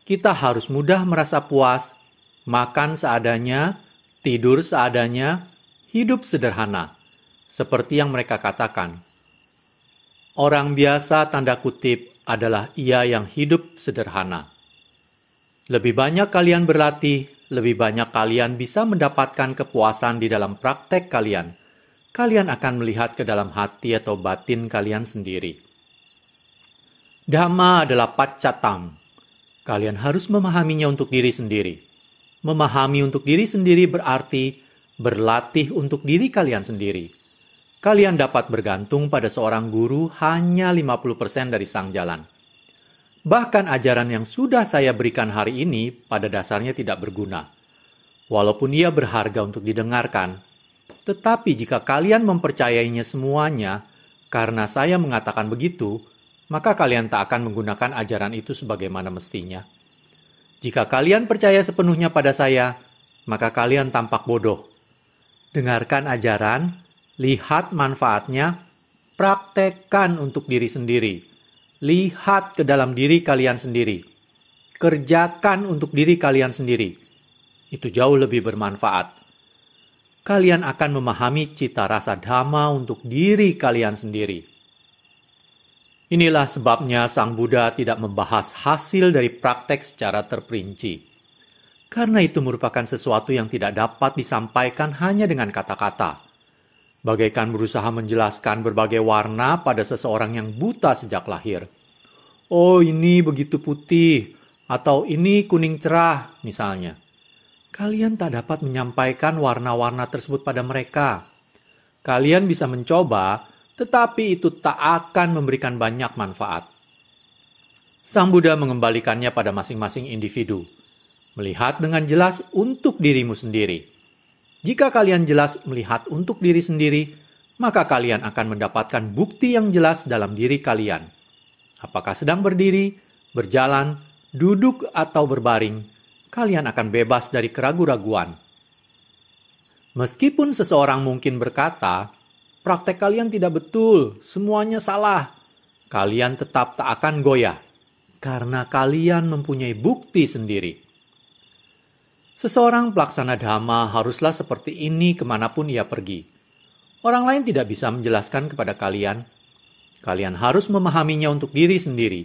Kita harus mudah merasa puas, makan seadanya, tidur seadanya, hidup sederhana. Seperti yang mereka katakan. Orang biasa tanda kutip adalah ia yang hidup sederhana. Lebih banyak kalian berlatih, lebih banyak kalian bisa mendapatkan kepuasan di dalam praktek kalian. Kalian akan melihat ke dalam hati atau batin kalian sendiri. Dhamma adalah paccatam. Kalian harus memahaminya untuk diri sendiri. Memahami untuk diri sendiri berarti berlatih untuk diri kalian sendiri. Kalian dapat bergantung pada seorang guru hanya 50% dari sang jalan. Bahkan ajaran yang sudah saya berikan hari ini pada dasarnya tidak berguna. Walaupun ia berharga untuk didengarkan, tetapi jika kalian mempercayainya semuanya, karena saya mengatakan begitu, maka kalian tak akan menggunakan ajaran itu sebagaimana mestinya. Jika kalian percaya sepenuhnya pada saya, maka kalian tampak bodoh. Dengarkan ajaran, lihat manfaatnya, praktekkan untuk diri sendiri. Lihat ke dalam diri kalian sendiri. Kerjakan untuk diri kalian sendiri. Itu jauh lebih bermanfaat. Kalian akan memahami cita rasa Dhamma untuk diri kalian sendiri. Inilah sebabnya Sang Buddha tidak membahas hasil dari praktek secara terperinci. Karena itu merupakan sesuatu yang tidak dapat disampaikan hanya dengan kata-kata. Bagaikan berusaha menjelaskan berbagai warna pada seseorang yang buta sejak lahir. Oh, ini begitu putih, atau ini kuning cerah, misalnya. Kalian tak dapat menyampaikan warna-warna tersebut pada mereka. Kalian bisa mencoba, tetapi itu tak akan memberikan banyak manfaat. Sang Buddha mengembalikannya pada masing-masing individu. Melihat dengan jelas untuk dirimu sendiri. Jika kalian jelas melihat untuk diri sendiri, maka kalian akan mendapatkan bukti yang jelas dalam diri kalian. Apakah sedang berdiri, berjalan, duduk, atau berbaring, kalian akan bebas dari keraguan-raguan. Meskipun seseorang mungkin berkata, praktek kalian tidak betul, semuanya salah. Kalian tetap tak akan goyah, karena kalian mempunyai bukti sendiri. Seseorang pelaksana Dhamma haruslah seperti ini kemanapun ia pergi. Orang lain tidak bisa menjelaskan kepada kalian. Kalian harus memahaminya untuk diri sendiri.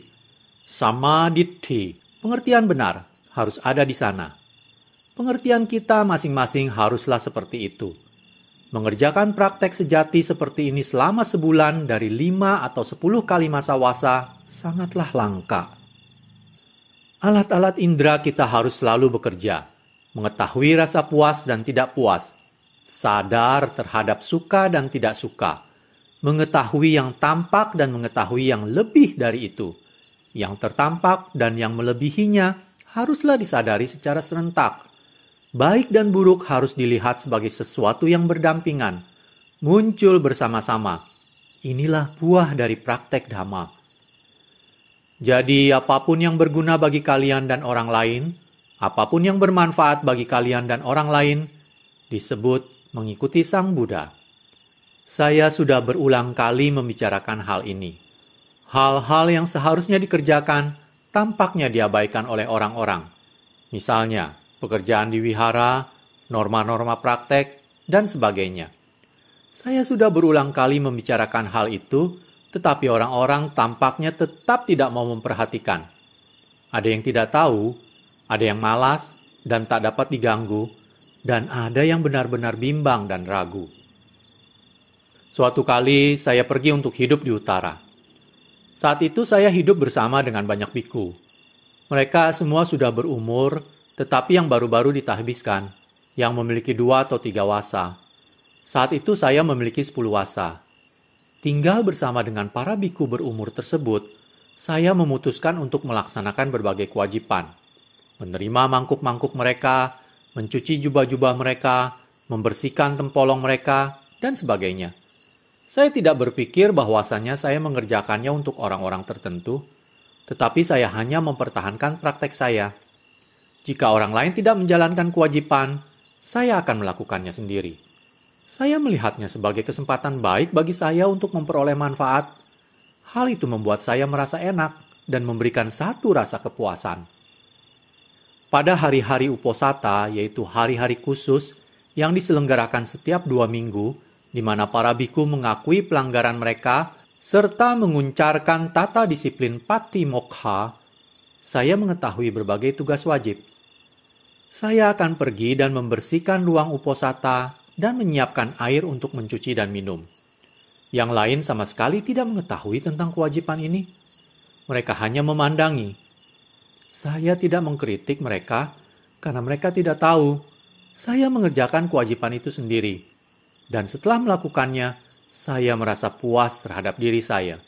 Samaditthi, pengertian benar, harus ada di sana. Pengertian kita masing-masing haruslah seperti itu. Mengerjakan praktek sejati seperti ini selama sebulan dari 5 atau 10 kali masa wasa sangatlah langka. Alat-alat indera kita harus selalu bekerja. Mengetahui rasa puas dan tidak puas. Sadar terhadap suka dan tidak suka. Mengetahui yang tampak dan mengetahui yang lebih dari itu. Yang tertampak dan yang melebihinya haruslah disadari secara serentak. Baik dan buruk harus dilihat sebagai sesuatu yang berdampingan, muncul bersama-sama. Inilah buah dari praktek Dhamma. Jadi, apapun yang berguna bagi kalian dan orang lain, apapun yang bermanfaat bagi kalian dan orang lain, disebut mengikuti Sang Buddha. Saya sudah berulang kali membicarakan hal ini. Hal-hal yang seharusnya dikerjakan, tampaknya diabaikan oleh orang-orang. Misalnya, pekerjaan di wihara, norma-norma praktek, dan sebagainya. Saya sudah berulang kali membicarakan hal itu, tetapi orang-orang tampaknya tetap tidak mau memperhatikan. Ada yang tidak tahu, ada yang malas dan tak dapat diganggu, dan ada yang benar-benar bimbang dan ragu. Suatu kali saya pergi untuk hidup di utara. Saat itu saya hidup bersama dengan banyak biku. Mereka semua sudah berumur, tetapi yang baru-baru ditahbiskan, yang memiliki 2 atau 3 wasa. Saat itu saya memiliki 10 wasa. Tinggal bersama dengan para biku berumur tersebut, saya memutuskan untuk melaksanakan berbagai kewajiban. Menerima mangkuk-mangkuk mereka, mencuci jubah-jubah mereka, membersihkan tempolong mereka, dan sebagainya. Saya tidak berpikir bahwasannya saya mengerjakannya untuk orang-orang tertentu, tetapi saya hanya mempertahankan praktek saya. Jika orang lain tidak menjalankan kewajiban, saya akan melakukannya sendiri. Saya melihatnya sebagai kesempatan baik bagi saya untuk memperoleh manfaat. Hal itu membuat saya merasa enak dan memberikan satu rasa kepuasan. Pada hari-hari uposata, yaitu hari-hari khusus yang diselenggarakan setiap 2 minggu, di mana para biku mengakui pelanggaran mereka, serta menguncarkan tata disiplin Patimokkha, saya mengetahui berbagai tugas wajib. Saya akan pergi dan membersihkan ruang uposata dan menyiapkan air untuk mencuci dan minum. Yang lain sama sekali tidak mengetahui tentang kewajiban ini. Mereka hanya memandangi. Saya tidak mengkritik mereka karena mereka tidak tahu. Saya mengerjakan kewajiban itu sendiri. Dan setelah melakukannya, saya merasa puas terhadap diri saya.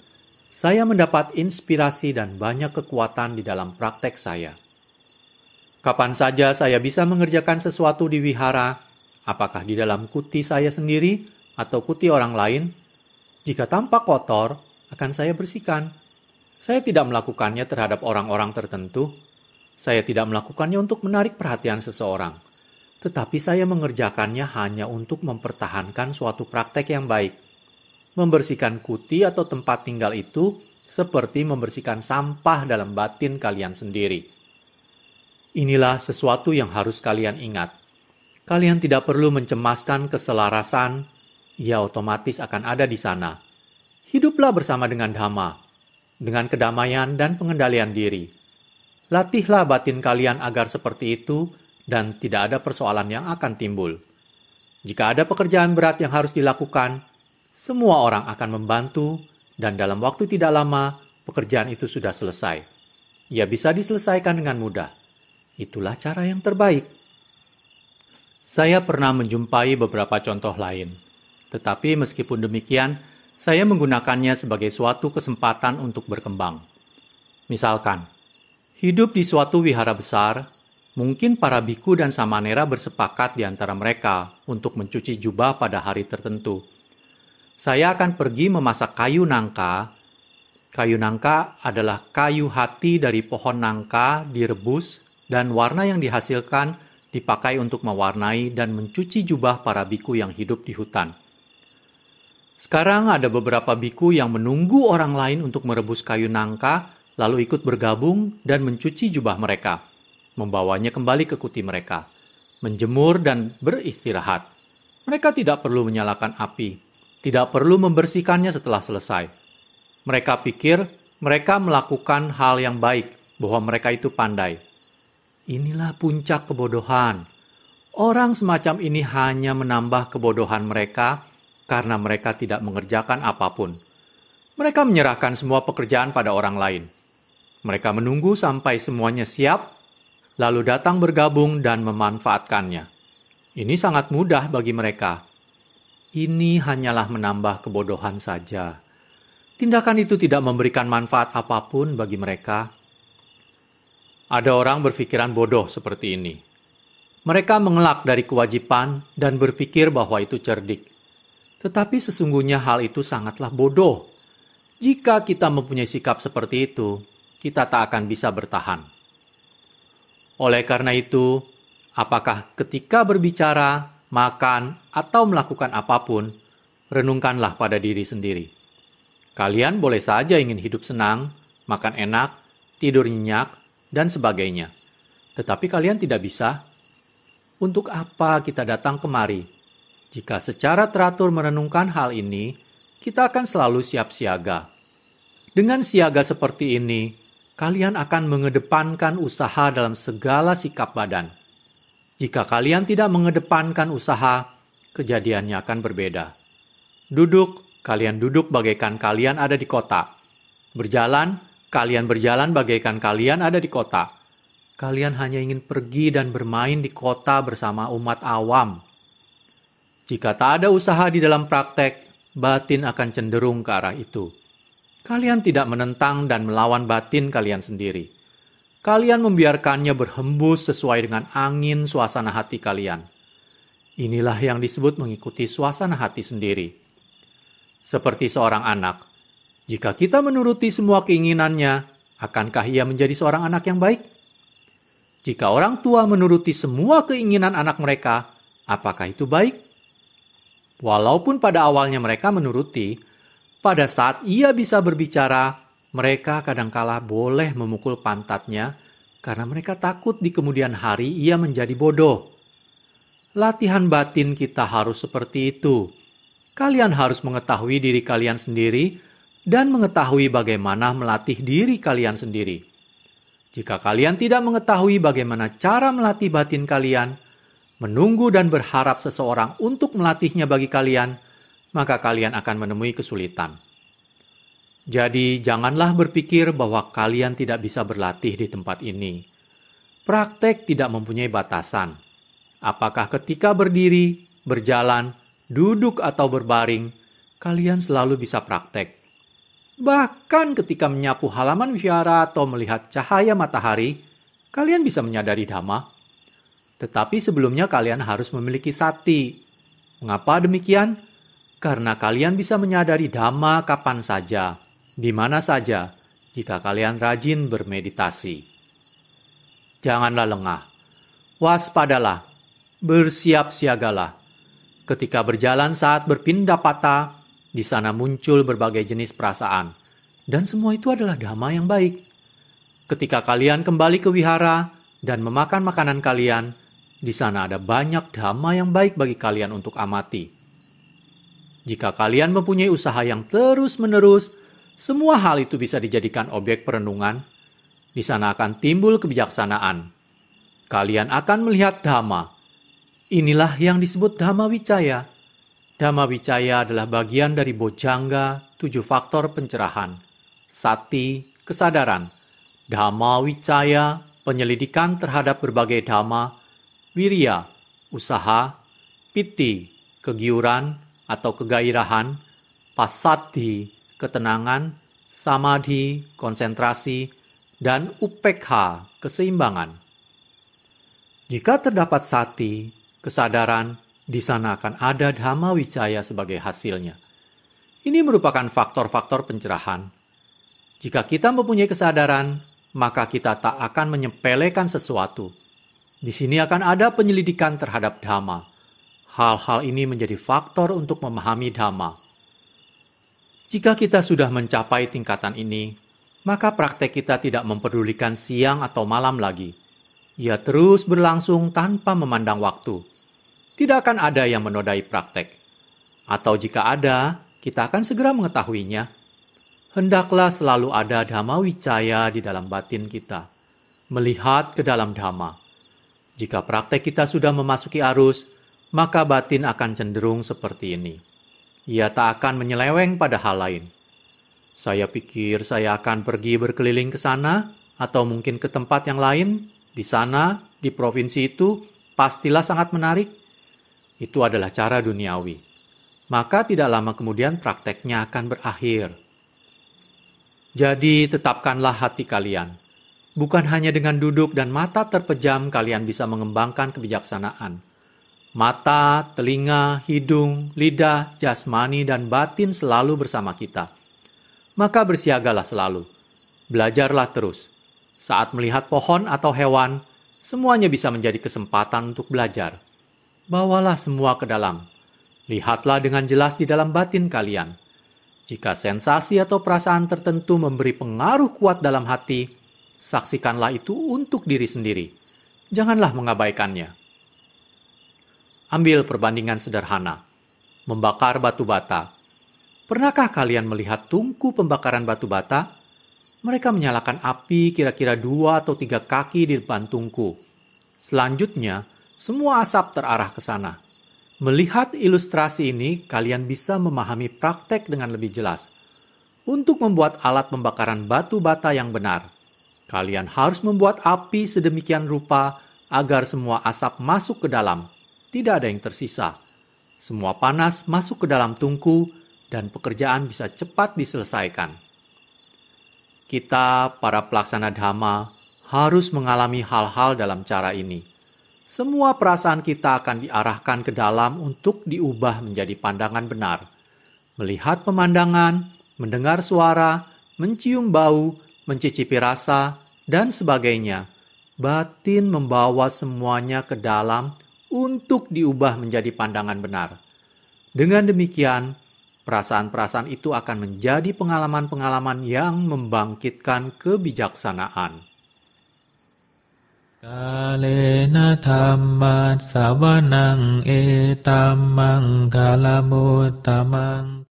Saya mendapat inspirasi dan banyak kekuatan di dalam praktek saya. Kapan saja saya bisa mengerjakan sesuatu di wihara, apakah di dalam kuti saya sendiri atau kuti orang lain, jika tampak kotor, akan saya bersihkan. Saya tidak melakukannya terhadap orang-orang tertentu. Saya tidak melakukannya untuk menarik perhatian seseorang. Tetapi saya mengerjakannya hanya untuk mempertahankan suatu praktek yang baik. Membersihkan kuti atau tempat tinggal itu seperti membersihkan sampah dalam batin kalian sendiri. Inilah sesuatu yang harus kalian ingat. Kalian tidak perlu mencemaskan keselarasan, ia otomatis akan ada di sana. Hiduplah bersama dengan Dhamma, dengan kedamaian dan pengendalian diri. Latihlah batin kalian agar seperti itu dan tidak ada persoalan yang akan timbul. Jika ada pekerjaan berat yang harus dilakukan, semua orang akan membantu dan dalam waktu tidak lama pekerjaan itu sudah selesai. Ia bisa diselesaikan dengan mudah. Itulah cara yang terbaik. Saya pernah menjumpai beberapa contoh lain, tetapi meskipun demikian, saya menggunakannya sebagai suatu kesempatan untuk berkembang. Misalkan, hidup di suatu wihara besar, mungkin para biku dan samanera bersepakat di antara mereka untuk mencuci jubah pada hari tertentu. Saya akan pergi memasak kayu nangka. Kayu nangka adalah kayu hati dari pohon nangka direbus dan warna yang dihasilkan dipakai untuk mewarnai dan mencuci jubah para biku yang hidup di hutan. Sekarang ada beberapa biku yang menunggu orang lain untuk merebus kayu nangka, lalu ikut bergabung dan mencuci jubah mereka, membawanya kembali ke kuti mereka, menjemur dan beristirahat. Mereka tidak perlu menyalakan api, tidak perlu membersihkannya setelah selesai. Mereka pikir mereka melakukan hal yang baik, bahwa mereka itu pandai. Inilah puncak kebodohan. Orang semacam ini hanya menambah kebodohan mereka karena mereka tidak mengerjakan apapun. Mereka menyerahkan semua pekerjaan pada orang lain. Mereka menunggu sampai semuanya siap, lalu datang bergabung dan memanfaatkannya. Ini sangat mudah bagi mereka. Ini hanyalah menambah kebodohan saja. Tindakan itu tidak memberikan manfaat apapun bagi mereka. Ada orang berpikiran bodoh seperti ini. Mereka mengelak dari kewajiban dan berpikir bahwa itu cerdik. Tetapi sesungguhnya hal itu sangatlah bodoh. Jika kita mempunyai sikap seperti itu, kita tak akan bisa bertahan. Oleh karena itu, apakah ketika berbicara, makan, atau melakukan apapun, renungkanlah pada diri sendiri. Kalian boleh saja ingin hidup senang, makan enak, tidur nyenyak, dan sebagainya. Tetapi kalian tidak bisa. Untuk apa kita datang kemari? Jika secara teratur merenungkan hal ini, kita akan selalu siap siaga. Dengan siaga seperti ini, kalian akan mengedepankan usaha dalam segala sikap badan. Jika kalian tidak mengedepankan usaha, kejadiannya akan berbeda. Duduk, kalian duduk bagaikan kalian ada di kota. Berjalan, kalian berjalan bagaikan kalian ada di kota. Kalian hanya ingin pergi dan bermain di kota bersama umat awam. Jika tak ada usaha di dalam praktek, batin akan cenderung ke arah itu. Kalian tidak menentang dan melawan batin kalian sendiri. Kalian membiarkannya berhembus sesuai dengan angin suasana hati kalian. Inilah yang disebut mengikuti suasana hati sendiri. Seperti seorang anak, jika kita menuruti semua keinginannya, akankah ia menjadi seorang anak yang baik? Jika orang tua menuruti semua keinginan anak mereka, apakah itu baik? Walaupun pada awalnya mereka menuruti, pada saat ia bisa berbicara, mereka kadangkala boleh memukul pantatnya karena mereka takut di kemudian hari ia menjadi bodoh. Latihan batin kita harus seperti itu. Kalian harus mengetahui diri kalian sendiri dan mengetahui bagaimana melatih diri kalian sendiri. Jika kalian tidak mengetahui bagaimana cara melatih batin kalian, menunggu dan berharap seseorang untuk melatihnya bagi kalian, maka kalian akan menemui kesulitan. Jadi, janganlah berpikir bahwa kalian tidak bisa berlatih di tempat ini. Praktek tidak mempunyai batasan. Apakah ketika berdiri, berjalan, duduk atau berbaring, kalian selalu bisa praktek. Bahkan ketika menyapu halaman wihara atau melihat cahaya matahari, kalian bisa menyadari dhamma. Tetapi sebelumnya kalian harus memiliki sati. Mengapa demikian? Karena kalian bisa menyadari dhamma kapan saja, di mana saja, jika kalian rajin bermeditasi. Janganlah lengah. Waspadalah. Bersiap siagalah. Ketika berjalan saat berpindah patah, di sana muncul berbagai jenis perasaan. Dan semua itu adalah dhamma yang baik. Ketika kalian kembali ke wihara dan memakan makanan kalian, di sana ada banyak dhamma yang baik bagi kalian untuk amati. Jika kalian mempunyai usaha yang terus-menerus, semua hal itu bisa dijadikan objek perenungan. Di sana akan timbul kebijaksanaan. Kalian akan melihat dhamma. Inilah yang disebut dhamma wicaya. Dhamma wicaya adalah bagian dari bojjhanga, 7 faktor pencerahan. Sati, kesadaran. Dhamma wicaya, penyelidikan terhadap berbagai dhamma. Wirya, usaha. Piti, kegiuran atau kegairahan. Passaddhi, ketenangan. Samadhi, konsentrasi. Dan upekha, keseimbangan. Jika terdapat sati, kesadaran, di sana akan ada dhamma wicaya sebagai hasilnya. Ini merupakan faktor-faktor pencerahan. Jika kita mempunyai kesadaran, maka kita tak akan menyepelekan sesuatu. Di sini akan ada penyelidikan terhadap dhamma. Hal-hal ini menjadi faktor untuk memahami dhamma. Jika kita sudah mencapai tingkatan ini, maka praktek kita tidak mempedulikan siang atau malam lagi. Ia terus berlangsung tanpa memandang waktu. Tidak akan ada yang menodai praktek. Atau jika ada, kita akan segera mengetahuinya. Hendaklah selalu ada dhamma wicaya di dalam batin kita. Melihat ke dalam dhamma. Jika praktek kita sudah memasuki arus, maka batin akan cenderung seperti ini. Ia tak akan menyeleweng pada hal lain. Saya pikir saya akan pergi berkeliling ke sana, atau mungkin ke tempat yang lain, di sana, di provinsi itu, pastilah sangat menarik. Itu adalah cara duniawi. Maka tidak lama kemudian prakteknya akan berakhir. Jadi tetapkanlah hati kalian. Bukan hanya dengan duduk dan mata terpejam kalian bisa mengembangkan kebijaksanaan. Mata, telinga, hidung, lidah, jasmani, dan batin selalu bersama kita. Maka bersiagalah selalu. Belajarlah terus. Saat melihat pohon atau hewan, semuanya bisa menjadi kesempatan untuk belajar. Bawalah semua ke dalam. Lihatlah dengan jelas di dalam batin kalian. Jika sensasi atau perasaan tertentu memberi pengaruh kuat dalam hati, saksikanlah itu untuk diri sendiri. Janganlah mengabaikannya. Ambil perbandingan sederhana. Membakar batu bata. Pernahkah kalian melihat tungku pembakaran batu bata? Mereka menyalakan api kira-kira 2 atau 3 kaki di depan tungku. Selanjutnya, semua asap terarah ke sana. Melihat ilustrasi ini, kalian bisa memahami praktek dengan lebih jelas. Untuk membuat alat pembakaran batu bata yang benar, kalian harus membuat api sedemikian rupa agar semua asap masuk ke dalam. Tidak ada yang tersisa. Semua panas masuk ke dalam tungku dan pekerjaan bisa cepat diselesaikan. Kita, para pelaksana dhamma, harus mengalami hal-hal dalam cara ini. Semua perasaan kita akan diarahkan ke dalam untuk diubah menjadi pandangan benar. Melihat pemandangan, mendengar suara, mencium bau, mencicipi rasa, dan sebagainya. Batin membawa semuanya ke dalam untuk diubah menjadi pandangan benar. Dengan demikian, perasaan-perasaan itu akan menjadi pengalaman-pengalaman yang membangkitkan kebijaksanaan. Kalena dhamma savanang etammang kalamutamang